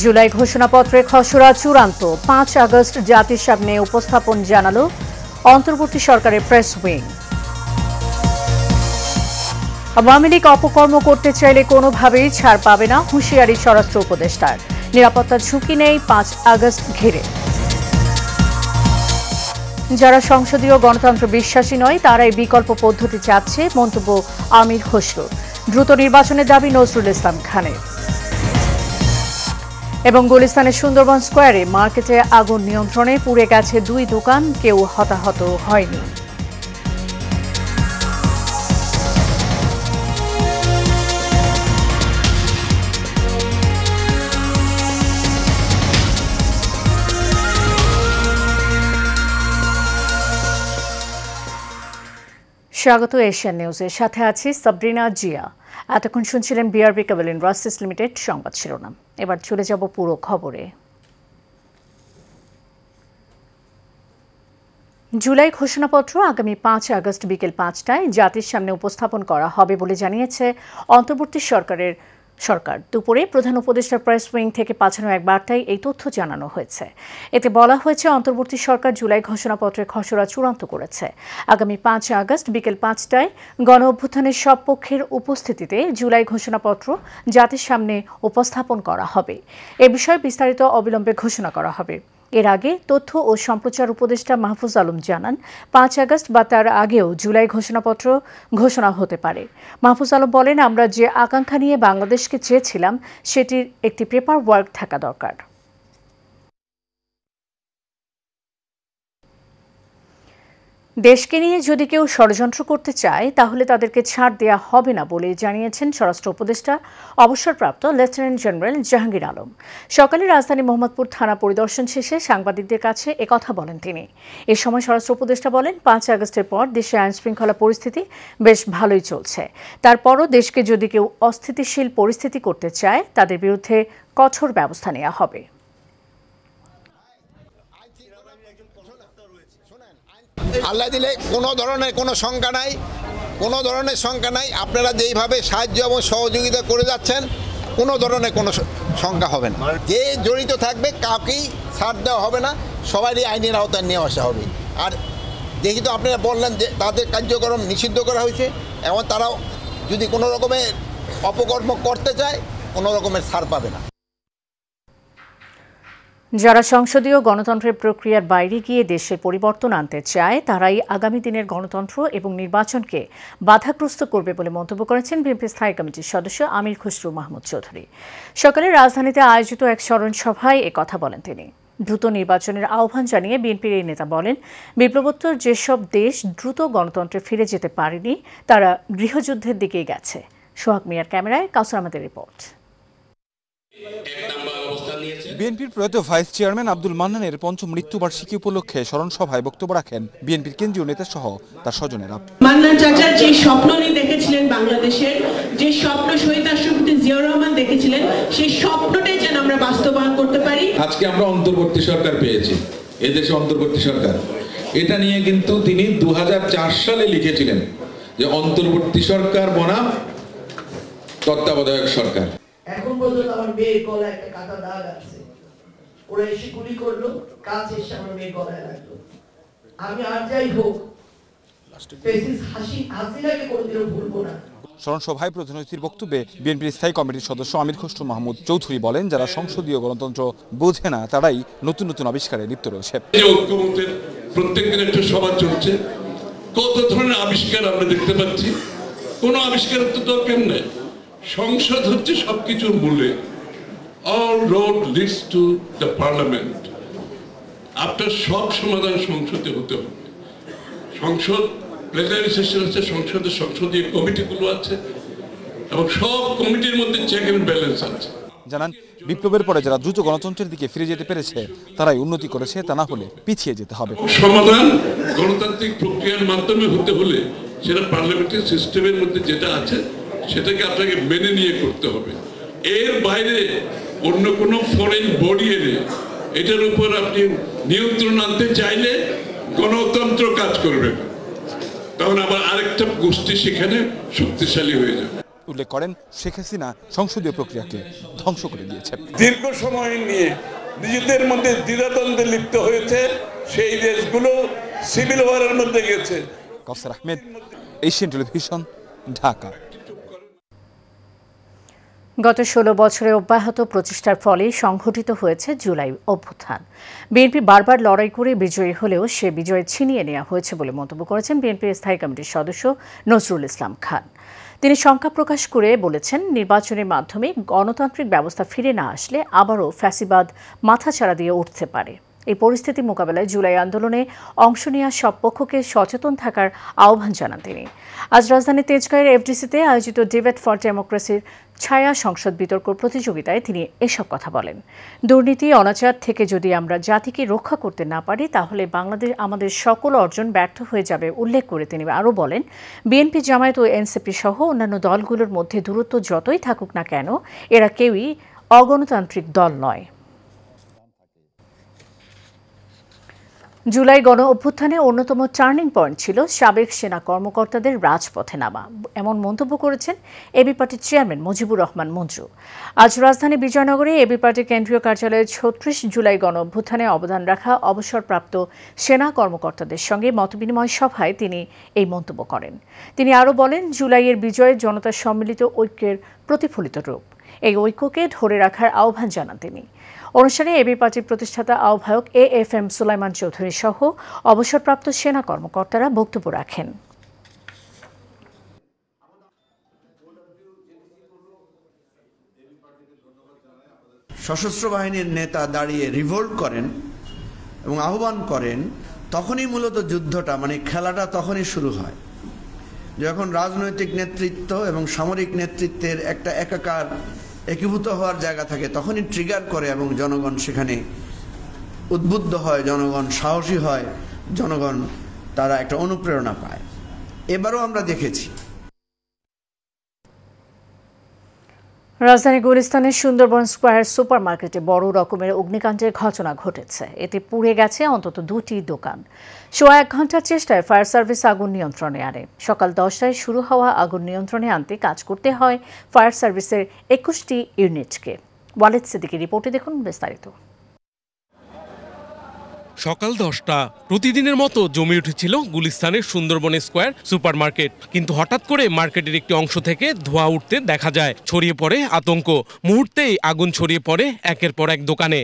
জুলাই ঘোষণাপত্রে খসড়া চূড়ান্ত ৫ আগস্ট জাতির সামনে উপস্থাপন জানালো অন্তর্বর্তী সরকারের প্রেস উইং। আওয়ামী লীগ অপকর্ম করতে চাইলে কোনোভাবেই ছাড় পাবে না, হুঁশিয়ারি স্বরাষ্ট্র উপদেষ্টার। নিরাপত্তার ঝুঁকি নেই ৫ আগস্ট ঘিরে। যারা সংসদীয় গণতন্ত্র বিশ্বাসী নয় তারাই বিকল্প পদ্ধতি চাচ্ছে, মন্তব্য আমির খসরুর। দ্রুত নির্বাচনের দাবি নজরুল ইসলাম খানের। এবং গুলিস্তানের সুন্দরবন স্কোয়ারে মার্কেটে আগুন নিয়ন্ত্রণে, পুড়ে গেছে 2 দোকান, কেউ হতাহত হয়নি। স্বাগত এশিয়ান নিউজের সাথে আছি সাবরিনা জিয়া। এতক্ষণ শুনছিলেন বিআরবি কেবল ইন্ডাস্ট্রিজ লিমিটেড সংবাদ শিরোনাম। এবার চলে যাব পুরো খবরে। জুলাই ঘোষণাপত্র আগামী ৫ আগস্ট বিকেল ৫টায় জাতির সামনে উপস্থাপন করা হবে বলে জানিয়েছে অন্তর্বর্তী সরকার। দুপুরে প্রধান উপদেষ্টা প্রেস উইং থেকে পাঠানো এক বার্তায় এই তথ্য জানানো হয়েছে। এতে বলা হয়েছে, অন্তর্বর্তী সরকার জুলাই ঘোষণাপত্রের খসড়া চূড়ান্ত করেছে। আগামী ৫ আগস্ট বিকেল ৫টায় গণ অভ্যুত্থানের সব পক্ষের উপস্থিতিতে জুলাই ঘোষণাপত্র জাতির সামনে উপস্থাপন করা হবে। এ বিষয়ে বিস্তারিত অবিলম্বে ঘোষণা করা হবে। এর আগে তথ্য ও সম্প্রচার উপদেষ্টা মাহফুজ আলম জানান, ৫ আগস্ট বা তার আগেও জুলাই ঘোষণাপত্র ঘোষণা হতে পারে। মাহফুজ আলম বলেন, আমরা যে আকাঙ্ক্ষা নিয়ে বাংলাদেশকে চেয়েছিলাম সেটির একটি পেপার ওয়ার্ক থাকা দরকার। দেশকে নিয়ে যদি কেউ ষড়যন্ত্র করতে চায় তাহলে তাদেরকে ছাড় দেওয়া হবে না বলে জানিয়েছেন স্বরাষ্ট্র উপদেষ্টা অবসরপ্রাপ্ত লেফটেন্যান্ট জেনারেল জাহাঙ্গীর আলম। সকালে রাজধানী মোহাম্মদপুর থানা পরিদর্শন শেষে সাংবাদিকদের কাছে একথা বলেন তিনি। এ সময় স্বরাষ্ট্র উপদেষ্টা বলেন, ৫ আগস্টের পর দেশে আইনশৃঙ্খলা পরিস্থিতি বেশ ভালোই চলছে। তারপরও দেশকে যদি কেউ অস্থিতিশীল পরিস্থিতি করতে চায় তাদের বিরুদ্ধে কঠোর ব্যবস্থা নেওয়া হবে। আল্লাহ দিলে কোনো ধরনের কোনো শঙ্কা নাই, আপনারা যেইভাবে সাহায্য এবং সহযোগিতা করে যাচ্ছেন কোনো ধরনের কোনো শঙ্কা হবে না। যে জড়িত থাকবে কাউকেই ছাড় দেওয়া হবে না, সবারই আইনের আওতায় নিয়ে আসা হবে। আর যেহেতু আপনারা বললেন যে তাদের কার্যক্রম নিষিদ্ধ করা হয়েছে, এবং তারাও যদি কোনো রকমের অপকর্ম করতে চায় কোনো রকমের ছাড় পাবে না। যারা সংসদীয় গণতন্ত্রের প্রক্রিয়ার বাইরে গিয়ে দেশের পরিবর্তন আনতে চায় তারাই আগামী দিনের গণতন্ত্র এবং নির্বাচনকে বাধাগ্রস্ত করবে বলে মন্তব্য করেছেন বিএনপি স্থায়ী কমিটির সদস্য আমির খসরু মাহমুদ চৌধুরী। সকালে রাজধানীতে আয়োজিত এক স্মরণ সভায় একথা বলেন তিনি। দ্রুত নির্বাচনের আহ্বান জানিয়ে বিএনপির এই নেতা বলেন, বিপ্লবোত্তর যেসব দেশ দ্রুত গণতন্ত্রে ফিরে যেতে পারেনি তারা গৃহযুদ্ধের দিকেই গেছে। সোহাগ মিয়ার ক্যামেরায় কাউসার আহমেদের রিপোর্ট। বিএনপির প্রয়াত ভাইস চেয়ারম্যান আব্দুল মান্নানের পঞ্চম মৃত্যুবার্ষিকী উপলক্ষে স্মরণ সভায় বক্তব্য রাখেন বিএনপির কেন্দ্রীয় নেতা সহ তার স্বজনেরা। মান্নান চাচার যে স্বপ্ন উনি দেখেছিলেন বাংলাদেশের, যে স্বপ্ন শহীদ রাষ্ট্রপতি জিয়াউর রহমান দেখেছিলেন, সেই স্বপ্নটাই যেন আমরা বাস্তবায়ন করতে পারি। আজকে আমরা অন্তর্বর্তী সরকার পেয়েছি, এদেশে অন্তর্বর্তী সরকার। এটা নিয়ে কিন্তু তিনি 2004 সালে লিখেছিলেন যে অন্তর্বর্তী সরকার বনাম তত্ত্বাবধায়ক সরকার। এখন পর্যন্ত আমার মেয়ের গলায় একটা কাটা দাগ আছে, ওরা এসে গুলি করলো, কাজ এসে আমার মেয়ের গলায় লাগলো। আমি আর যাই হোক হাসিনাকে কোনোদিনও ভুলবো না। স্মরণ সভায় প্রধান অতিথির বক্তব্যে বিএনপির স্থায়ী কমিটির সদস্য আমির খসরু মাহমুদ চৌধুরী বলেন, যারা সংসদীয় গণতন্ত্র বোঝে না তারাই নতুন নতুন আবিষ্কারে লিপ্ত রয়েছে। ঐক্যমত্যের প্রত্যেকদিন একটা সভা চলছে, কত ধরনের আবিষ্কার আমরা দেখতে পাচ্ছি। কোনো আবিষ্কারের তো দরকার নেই, সংসদ হচ্ছে সবকিছুর মূলে। All road leads to the parliament. আপনার সব সমাধান সংসদে হতে হবে। সংসদ প্লেনারি সেশন হচ্ছে, সংসদীয় কমিটিগুলো আছে এবং সব কমিটির মধ্যে চেক এন্ড ব্যালেন্স আছে। জানান, বিপ্লবের পরে যারা দ্রুত গণতন্ত্রের দিকে ফিরে যেতে পেরেছে তারাই উন্নতি করেছে, তা না হলে পিছিয়ে যেতে হবে। সমাধান গণতান্ত্রিক প্রক্রিয়ার মাধ্যমে হতে হলে সেটা পার্লামেন্টারি সিস্টেমের মধ্যে যেটা আছে সেটাকে আপনাকে মেনে নিয়ে করতে হবে। এর বাইরে অন্য কোনো ফরেন বডি এনে এটার উপর আপনি নিয়ন্ত্রণ আনতে চাইলে গণতন্ত্র কাজ করবে, তখন আবার আরেকটা গোষ্ঠী সেখানে শক্তিশালী হয়ে যাবে। উল্লেখ করেন শেখ হাসিনা সংসদীয় প্রক্রিয়াকে ধ্বংস করে দিয়েছে। দীর্ঘ সময় নিয়ে নিজেদের মধ্যে দ্বিধাদ্বন্দ্বে লিপ্ত হয়েছে, সেই দেশগুলো সিভিল ওয়ারের মধ্যে গেছে। কাউসার আহমেদ, এশিয়ান টেলিভিশন, ঢাকা। গত 16 বছরে অব্যাহত প্রচেষ্টার ফলে সংঘটিত হয়েছে জুলাই অভ্যুত্থান। বিএনপি বারবার লড়াই করে বিজয়ী হলেও সে বিজয় ছিনিয়ে নেওয়া হয়েছে বলে মন্তব্য করেছেন বিএনপির স্থায়ী কমিটির সদস্য নজরুল ইসলাম খান। তিনি শঙ্কা প্রকাশ করে বলেছেন, নির্বাচনের মাধ্যমে গণতান্ত্রিক ব্যবস্থা ফিরে না আসলে আবারও ফ্যাসিবাদ মাথাচাড়া দিয়ে উঠতে পারে। এই পরিস্থিতি মোকাবেলায় জুলাই আন্দোলনে অংশ নেওয়া সব পক্ষকে সচেতন থাকার আহ্বান জানান তিনি। আজ রাজধানীর তেজগাঁয়ের এফডিসিতে আয়োজিত ডিবেট ফর ডেমোক্রেসির ছায়া সংসদ বিতর্ক প্রতিযোগিতায় তিনি এসব কথা বলেন। দুর্নীতি অনাচার থেকে যদি আমরা জাতিকে রক্ষা করতে না পারি তাহলে বাংলাদেশ আমাদের সকল অর্জন ব্যর্থ হয়ে যাবে উল্লেখ করে তিনি আরও বলেন, বিএনপি, জামায়াত ও এনসিপি সহ অন্যান্য দলগুলোর মধ্যে দূরত্ব যতই থাকুক না কেন এরা কেউই অগণতান্ত্রিক দল নয়। জুলাই গণ অভ্যুত্থানে অন্যতম টার্নিং পয়েন্ট ছিল সাবেক সেনা কর্মকর্তাদের রাজপথে নামা, এমন মন্তব্য করেছেন এবি পার্টির চেয়ারম্যান মুজিবুর রহমান মঞ্জু। আজ রাজধানী বিজয়নগরে এবি পার্টির কেন্দ্রীয় কার্যালয়ে 36 জুলাই গণ অভ্যুত্থানে অবদান রাখা অবসরপ্রাপ্ত সেনা কর্মকর্তাদের সঙ্গে মতবিনিময় সভায় তিনি এই মন্তব্য করেন। তিনি আরও বলেন, জুলাইয়ের বিজয় জনতার সম্মিলিত ঐক্যের প্রতিফলিত রূপ। এই ঐক্যকে ধরে রাখার আহ্বান জানান তিনি। অনুষ্ঠানে এবি পার্টির প্রতিষ্ঠাতা আহ্বায়ক AFM সুলাইমান চৌধুরী সহ অবসরপ্রাপ্ত সেনা কর্মকর্তারা বক্তব্য রাখেন। সশস্ত্র বাহিনীর নেতা দাঁড়িয়ে রিভোল্ট করেন এবং আহ্বান করেন, তখনই মূলত যুদ্ধটা মানে খেলাটা তখনই শুরু হয় যখন রাজনৈতিক নেতৃত্ব এবং সামরিক নেতৃত্বের একটা একাকার একীভূত হওয়ার জায়গা থাকে, তখনই ট্রিগার করে এবং জনগণ সেখানে উদ্বুদ্ধ হয়, জনগণ সাহসী হয়, জনগণ তারা একটা অনুপ্রেরণা পায়। এবারও আমরা দেখেছি। রাজধানী গুলিস্তানের সুন্দরবন স্কয়ার সুপার মার্কেটে বড় রকমের অগ্নিকাণ্ডের ঘটনা ঘটেছে। এতে পুড়ে গেছে অন্তত 2টি দোকান। সোয়া 1 ঘন্টার চেষ্টায় ফায়ার সার্ভিস আগুন নিয়ন্ত্রণে আনে। সকাল 10টায় শুরু হওয়া আগুন নিয়ন্ত্রণে আনতে কাজ করতে হয় ফায়ার সার্ভিসের 21টি ইউনিটকে। ওয়ালিদ সিদ্দিকীর রিপোর্টে দেখুন বিস্তারিত। সকাল 10টা, প্রতিদিনের মতো জমে উঠেছিল গুলিস্তানের সুন্দরবন স্কয়ার সুপার মার্কেট। কিন্তু হঠাৎ করে মার্কেটের একটি অংশ থেকে ধোঁয়া উঠতে দেখা যায়। ছড়িয়ে পড়ে আতঙ্ক। মুহূর্তেই আগুন ছড়িয়ে পড়ে একের পর এক দোকানে।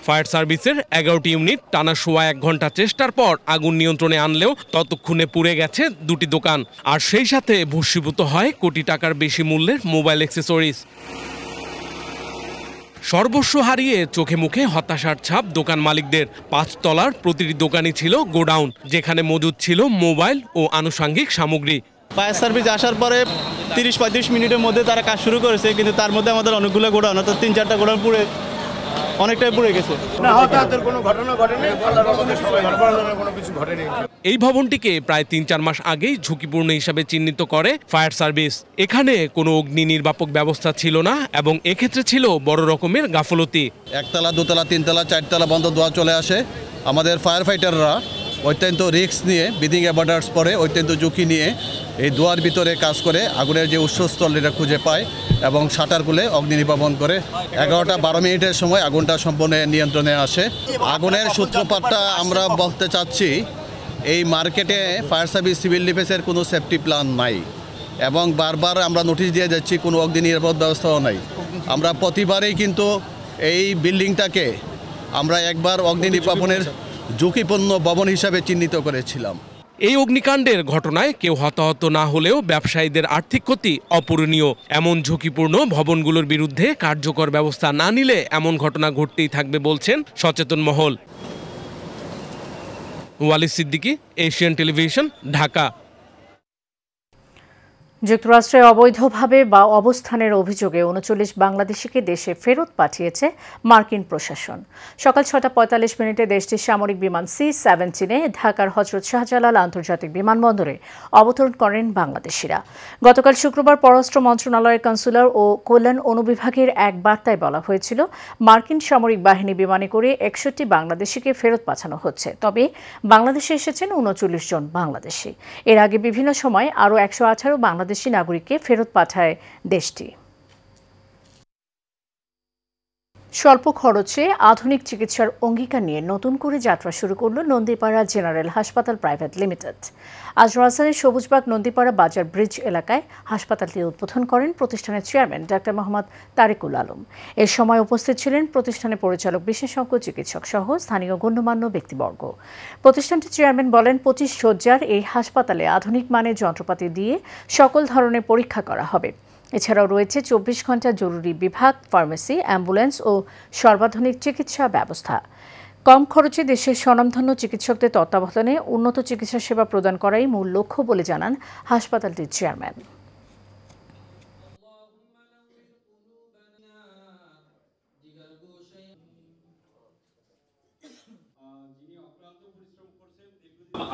ফায়ার সার্ভিসের 11টি ইউনিট টানা সোয়া 1 ঘন্টা চেষ্টার পর আগুন নিয়ন্ত্রণে আনলেও ততক্ষণে পুড়ে গেছে 2টি দোকান। আর সেই সাথে ভস্মীভূত হয় কোটি টাকার বেশি মূল্যের মোবাইল অ্যাক্সেসরিজ। সর্বস্ব হারিয়ে চোখে মুখে হতাশার ছাপ দোকান মালিকদের। 5 তলার প্রতিটি দোকানই ছিল গোডাউন, যেখানে মজুদ ছিল মোবাইল ও আনুষঙ্গিক সামগ্রী। ফায়ার সার্ভিস আসার পরে 30-35 মিনিটের মধ্যে তারা কাজ শুরু করেছে, কিন্তু তার মধ্যে আমাদের অনেকগুলো গোডাউন, অর্থাৎ 3-4টা গোডাউন পুড়ে অনেকটাই পুড়ে গেছে। এই ভবনটিকে প্রায় 3-4 মাস আগেই ঝুঁকিপূর্ণ হিসাবে চিহ্নিত করে ফায়ার সার্ভিস। এখানে কোনো অগ্নি নির্বাপক ব্যবস্থা ছিল না এবং এক্ষেত্রে ছিল বড় রকমের গাফলতি। 1তলা, 2তলা, 3তলা, 4তলা বন্ধ ধোঁয়া চলে আসে। আমাদের ফায়ার ফাইটাররা অত্যন্ত রিস্ক নিয়ে, ব্রিদিং অ্যাপারেটাস পরে অত্যন্ত ঝুঁকি নিয়ে এই ধোঁয়ার ভিতরে কাজ করে আগুনের যে উৎসস্থল এটা খুঁজে পায় এবং শাটার খুলে অগ্নি নির্বাপন করে। 11টা-12 মিনিটের সময় আগুনটা সম্পূর্ণ নিয়ন্ত্রণে আসে। আগুনের সূত্রপাতটা আমরা বলতে চাচ্ছি, এই মার্কেটে ফায়ার সার্ভিস, সিভিল ডিফেন্সের কোনো সেফটি প্ল্যান নাই এবং বারবার আমরা নোটিশ দিয়ে যাচ্ছি, কোনো অগ্নি নিরাপদ ব্যবস্থাও নাই। আমরা প্রতিবারেই কিন্তু এই বিল্ডিংটাকে আমরা একবার অগ্নি নির্বাপনের ঝুঁকিপূর্ণ ভবন হিসাবে চিহ্নিত করেছিলাম। এই অগ্নিকাণ্ডের ঘটনায় কেউ হতাহত না হলেও ব্যবসায়ীদের আর্থিক ক্ষতি অপূরণীয়। এমন ঝুঁকিপূর্ণ ভবনগুলোর বিরুদ্ধে কার্যকর ব্যবস্থা না নিলে এমন ঘটনা ঘটতেই থাকবে বলছেন সচেতন মহল। Walid Siddiqui, Asian television, Dhaka. যুক্তরাষ্ট্রে অবৈধভাবে বা অবস্থানের অভিযোগে 39 বাংলাদেশিকে দেশে ফেরত পাঠিয়েছে মার্কিন প্রশাসন। সকাল 6:45 দেশটির সামরিক বিমান C-17 ঢাকার হযরত শাহজালাল আন্তর্জাতিক বিমানবন্দরে অবতরণ করেন বাংলাদেশিরা। গতকাল শুক্রবার পররাষ্ট্র মন্ত্রণালয়ের কনসুলার ও কল্যাণ অনুবিভাগের এক বার্তায় বলা হয়েছিল, মার্কিন সামরিক বাহিনী বিমানে করে 61 বাংলাদেশিকে ফেরত পাঠানো হচ্ছে। তবে বাংলাদেশে এসেছেন 39 জন বাংলাদেশি। এর আগে বিভিন্ন সময় আরও 118 বাংলাদেশি বাংলাদেশি নাগরিককে ফেরত পাঠায় দেশটি। স্বল্প খরচে আধুনিক চিকিৎসার অঙ্গীকার নিয়ে নতুন করে যাত্রা শুরু করল নন্দীপাড়া জেনারেল হাসপাতাল প্রাইভেট লিমিটেড। আজ রাজধানীর সবুজবাগ নন্দীপাড়া বাজার ব্রিজ এলাকায় হাসপাতালটি উদ্বোধন করেন প্রতিষ্ঠানের চেয়ারম্যান ডাক্তার মোহাম্মদ তারিকুল আলম। এ সময় উপস্থিত ছিলেন প্রতিষ্ঠানের পরিচালক, বিশেষজ্ঞ চিকিৎসক সহ স্থানীয় গণ্যমান্য ব্যক্তিবর্গ। প্রতিষ্ঠানটির চেয়ারম্যান বলেন, 25 শয্যার এই হাসপাতালে আধুনিক মানের যন্ত্রপাতি দিয়ে সকল ধরনের পরীক্ষা করা হবে। এছাড়াও রয়েছে 24 ঘন্টা জরুরি বিভাগ, ফার্মেসি, অ্যাম্বুলেন্স ও সর্বাধুনিক চিকিৎসা ব্যবস্থা। কম খরচে দেশের স্বনামধন্য চিকিৎসকদের তত্ত্বাবধানে উন্নত চিকিৎসা সেবা প্রদান করাই মূল লক্ষ্য বলে জানান হাসপাতালটির চেয়ারম্যান।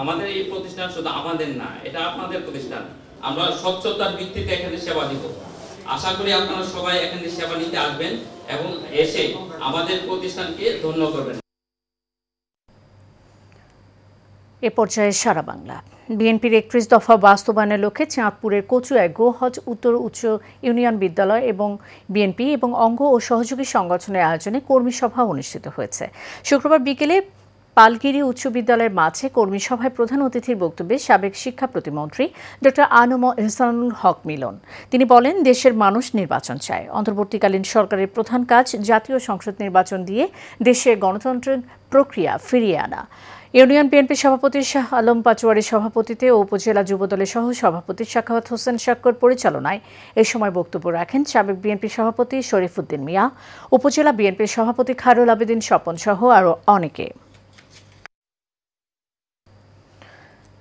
আমাদের এই প্রতিষ্ঠান শুধু আমাদের না, এটা আপনাদের প্রতিষ্ঠান। আমরা স্বচ্ছতার ভিত্তিতে এখানে সেবা দিব। আশা করি আপনারা সবাই এখানে সেবা নিতে আসবেন এবং এসে আমাদের প্রতিষ্ঠানকে ধন্য করবেন। এ পর্যায়ে সারা বাংলা। বিএনপির 31 দফা বাস্তবায়নের লক্ষ্যে চাঁদপুরের কচুয়ায় গো হজ উত্তর উচ্চ ইউনিয়ন বিদ্যালয় এবং বিএনপি এবং অঙ্গ ও সহযোগী সংগঠনের আয়োজনে কর্মী সভা অনুষ্ঠিত হয়েছে। শুক্রবার বিকেলে পালগিরি উচ্চ বিদ্যালয়ের মাঝে কর্মী সভায় প্রধান অতিথির বক্তব্যে সাবেক শিক্ষা প্রতিমন্ত্রী ডক্টর আনম ইহসানুল হক মিলন। তিনি বলেন, দেশের মানুষ নির্বাচন চায়। অন্তর্বর্তীকালীন সরকারের প্রধান কাজ জাতীয় সংসদ নির্বাচন দিয়ে দেশে গণতন্ত্রের প্রক্রিয়া ফিরিয়ে আনা। ইউনিয়ন বিএনপি সভাপতি শাহ আলম পাচুয়ারির সভাপতিত্বে ও উপজেলা যুবদলের সহ সভাপতি সাখাওয়াত হোসেন শাক্কর পরিচালনায় এ সময় বক্তব্য রাখেন সাবেক বিএনপি সভাপতি শরীফুদ্দিন মিয়া, উপজেলা বিএনপির সভাপতি খায়রুল আবেদিন স্বপন সহ আরও অনেকে।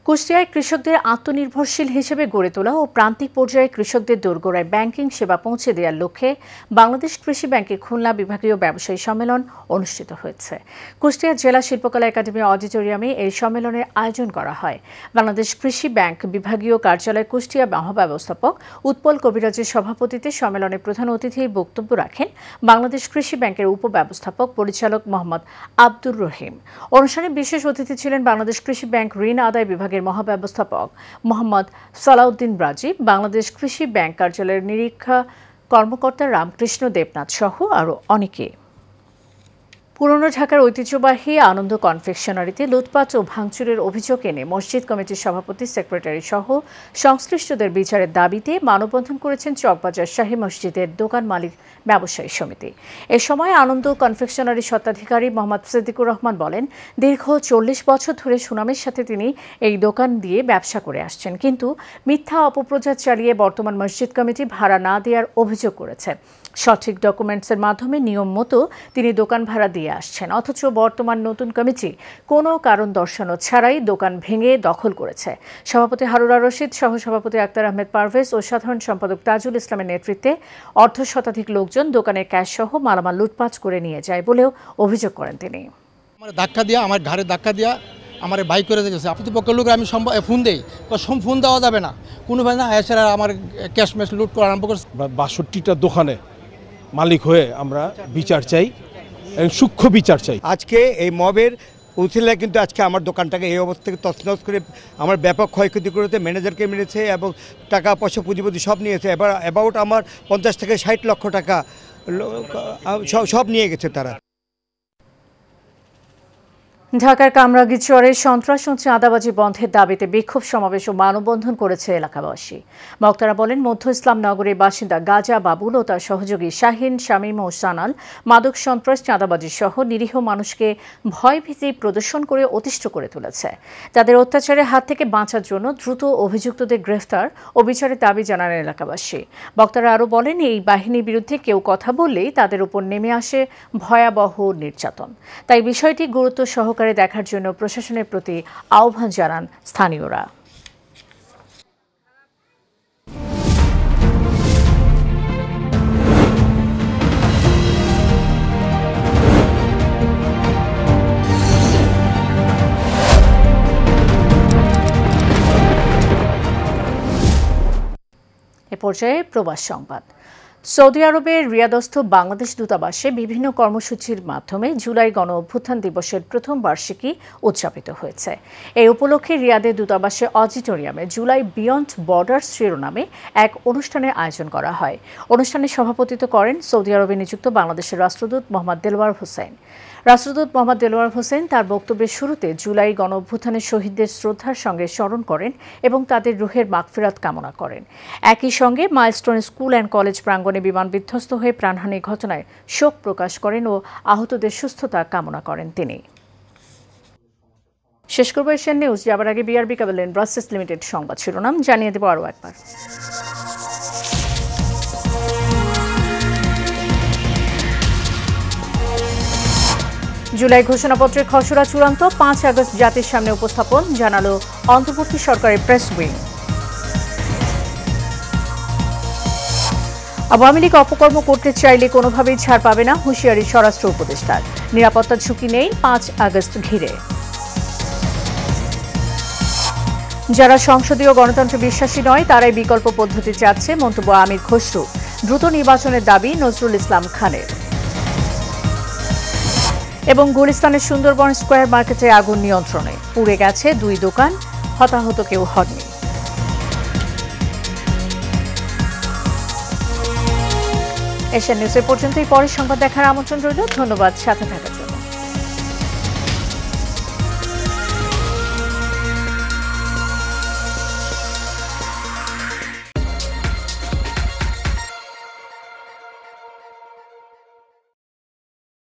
কুষ্টিয়ায় কৃষকদের আত্মনির্ভরশীল হিসেবে গড়ে তোলা ও প্রান্তিক পর্যায়ে কৃষকদের দোরগোড়ায় ব্যাংকিং সেবা পৌঁছে দেওয়ার লক্ষ্যে বাংলাদেশ কৃষি ব্যাংকের খুলনা বিভাগীয় ব্যবসায়ী সম্মেলন অনুষ্ঠিত হয়েছে। কুষ্টিয়া জেলা শিল্পকলা একাডেমি অডিটোরিয়ামে এই সম্মেলনের আয়োজন করা হয়। বাংলাদেশ কৃষি ব্যাংক বিভাগীয় কার্যালয় কুষ্টিয়া মহাব্যবস্থাপক উৎপল কবিরাজের সভাপতিত্বে সম্মেলনে প্রধান অতিথি বক্তব্য রাখেন বাংলাদেশ কৃষি ব্যাংকের উপব্যবস্থাপক পরিচালক মোহাম্মদ আব্দুর রহিম। অনুষ্ঠানে বিশেষ অতিথি ছিলেন বাংলাদেশ কৃষি ব্যাংক ঋণ আদায় বিভাগের মহাব্যবস্থাপক মোহাম্মদ সালাউদ্দিন রাজীব, বাংলাদেশ কৃষি ব্যাংক কার্যালয়ের নিরীক্ষা কর্মকর্তা রামকৃষ্ণ দেবনাথ সহ আরও অনেকে। পুরনো ঢাকার ঐতিহ্যবাহী আনন্দ কনফেকশনারিতে লুটপাট ও ভাঙচুরের অভিযোগ এনে মসজিদ কমিটির সভাপতি, সেক্রেটারি সহ সংশ্লিষ্টদের বিচারের দাবিতে মানববন্ধন করেছেন চকবাজার শাহী মসজিদের দোকান মালিক ব্যবসায়ী সমিতি। এ সময় আনন্দ কনফেকশনারি স্বত্বাধিকারী মোহাম্মদ সিদ্দিকুর রহমান বলেন, দীর্ঘ 40 বছর ধরে সুনামের সাথে তিনি এই দোকান দিয়ে ব্যবসা করে আসছেন, কিন্তু মিথ্যা অপপ্রচার চালিয়ে বর্তমান মসজিদ কমিটি ভাড়া না দেওয়ার অভিযোগ করেছে। সঠিক ডকুমেন্টসের মাধ্যমে নিয়ম মতো তিনি দোকান ভাড়া দিয়ে আসছেন, অথচ বর্তমান নতুন কমিটি কোনো কারণ দর্শানো ছাড়াই দোকান ভেঙে দখল করেছে। সভাপতি হারুরা রশিদ, সহসভাপতি আক্তার আহমেদ পারভেজ ও সাধারণ সম্পাদক তাজুল ইসলামের নেতৃত্বে অর্ধশতাধিক লোকজন দোকানের ক্যাশ সহ মালামাল লুটপাট করে নিয়ে যায় বলেও অভিযোগ করেন তিনি। আমার ঘাড়ে ধাক্কা দিয়া আমার বাইক করে দিয়েছে। আপনি তো পক্ষের লোক আমি ফোন দেই, ফোন দেওয়া যাবে না, কোনো ভাই না এছাড়া আমার ক্যাশ ম্যাশ লুট করা আরম্ভ করছে। 62টা দোকানে মালিক হয়ে আমরা বিচার চাই, সূক্ষ্ম বিচার চাই। আজকে এই মবের উছিলায় কিন্তু আজকে আমার দোকানটাকে এই অবস্থা থেকে তছনছ করে আমার ব্যাপক ক্ষয়ক্ষতি করেছে, ম্যানেজারকে মেরেছে এবং টাকা পয়সা পুঁজিপতি সব নিয়েছে। এবার অ্যাবাউট আমার 50 থেকে 60 লক্ষ টাকা সব নিয়ে গেছে তারা। ঢাকার কামরাঙ্গীরচরে সন্ত্রাস ও চাঁদাবাজি বন্ধের দাবিতে বিক্ষোভ সমাবেশ ও মানববন্ধন করেছে এলাকাবাসী। বক্তারা বলেন, মধ্য ইসলাম নগরের বাসিন্দা গাজা বাবুল ও তার সহযোগী শাহিন, শামীম ও সানাল মাদক সন্ত্রাস, চাঁদাবাজি সহ নিরীহ মানুষকে ভয়ভীতি প্রদর্শন করে অতিষ্ঠ করে তুলেছে। তাদের অত্যাচারের হাত থেকে বাঁচার জন্য দ্রুত অভিযুক্তদের গ্রেফতার ও বিচারের দাবি জানান এলাকাবাসী। বক্তারা আরও বলেন, এই বাহিনীর বিরুদ্ধে কেউ কথা বললেই তাদের উপর নেমে আসে ভয়াবহ নির্যাতন। তাই বিষয়টি গুরুত্ব সহকারে দেখার জন্য প্রশাসনের প্রতি আহ্বান জানান স্থানীয়রা। এ পর্যায়ে প্রবাস সংবাদ। সৌদি আরবের রিয়াদস্থ বাংলাদেশ দূতাবাসে বিভিন্ন কর্মসূচির মাধ্যমে জুলাই গণ অভ্যুত্থান দিবসের প্রথম বার্ষিকী উদযাপিত হয়েছে। এই উপলক্ষে রিয়াদের দূতাবাসে অডিটোরিয়ামে জুলাই বিয়ন্ড বর্ডার্স শিরোনামে এক অনুষ্ঠানের আয়োজন করা হয়। অনুষ্ঠানে সভাপতিত্ব করেন সৌদি আরবে নিযুক্ত বাংলাদেশের রাষ্ট্রদূত মোহাম্মদ দেলোয়ার হোসেন। রাষ্ট্রদূত মোহাম্মদ দেলোয়ার হোসেন তার বক্তব্যের শুরুতে জুলাই গণ অভ্যুত্থানের শহীদদের শ্রদ্ধার সঙ্গে স্মরণ করেন এবং তাদের রুহের মাগফিরাত কামনা করেন। একই সঙ্গে মাইলস্টোন স্কুল অ্যান্ড কলেজ প্রাঙ্গণে বিমান বিধ্বস্ত হয়ে প্রাণহানির ঘটনায় শোক প্রকাশ করেন ও আহতদের সুস্থতা কামনা করেন তিনি। শেষ করব এশিয়ান নিউজ। যাবার আগে BRB cable and broadcast limited সংবাদ শিরোনাম জানিয়ে দেব আরও একবার। জুলাই ঘোষণাপত্রের খসড়া চূড়ান্ত, 5 আগস্ট জাতির সামনে উপস্থাপন, জানালো অন্তর্বর্তী সরকারের প্রেস উইং। আওয়ামী লীগ অপকর্ম করতে চাইলে কোনোভাবেই ছাড় পাবে না, হুঁশিয়ারি স্বরাষ্ট্র উপদেষ্টার। নিরাপত্তা ঝুঁকি নেই 5 আগস্ট ঘিরে। যারা সংসদীয় গণতন্ত্রে বিশ্বাসী নয় তারাই বিকল্প পদ্ধতি চাচ্ছে, মন্তব্য আমির খসরু। দ্রুত নির্বাচনের দাবি নজরুল ইসলাম খানের। এবং গুলিস্তানের সুন্দরবন স্কয়ার মার্কেটে আগুন নিয়ন্ত্রণে, পুড়ে গেছে 2 দোকান, হতাহত কেউ হননি। এশিয়ান নিউজের পর্যন্তই, পরের সংবাদ দেখার আমন্ত্রণ রইল। ধন্যবাদ সাথে থাকার জন্য।